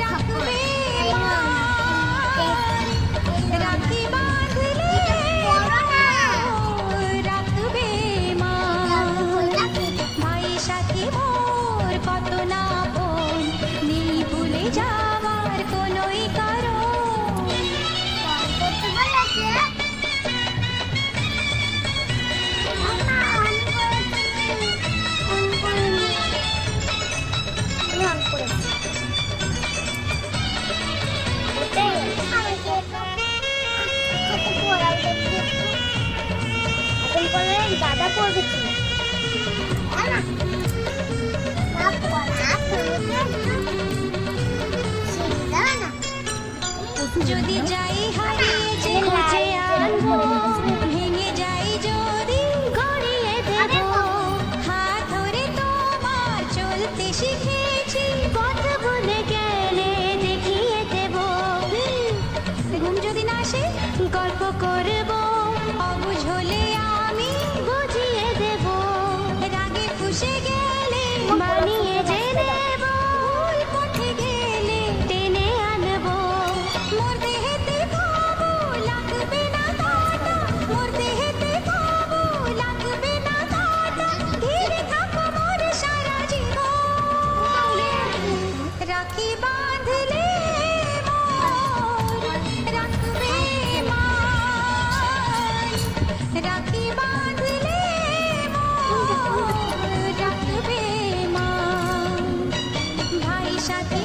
রাখবে মান, রাখি বাঁধলে রাখবে মান। ভাই সাথী মোর কত না আপন, নেই ভুলে যাওয়ার কোনোই কারণ। দাদা পড়বে যদি যাই হারিয়ে যে খুঁজে আনবো, ভেঙে যাই যদি গড়িয়ে দেব। হাত ধরে তোমার চলতে শিখেছি, পথ ভুলে গেলে দেখিয়ে দেব। ঘুম যদি না আসে গল্প করব, অবুঝ হলে আমি বুঝিয়ে দেব। রাগে ফুঁসে গেলে বানিয়ে যে নেব, ভুল পথে গেলে টেনে আনবো। মোর দেহেতে কবু লাগবে না কাঁটা, মোর দেহেতে কবু লাগবে না কাঁটা। ঘিরে থাকো মোর সারা জীবন, রাখি বাঁধলে মোর রাখবে মান। রাখি বাঁধলে মোর রাখবে মান। ভাই সাথী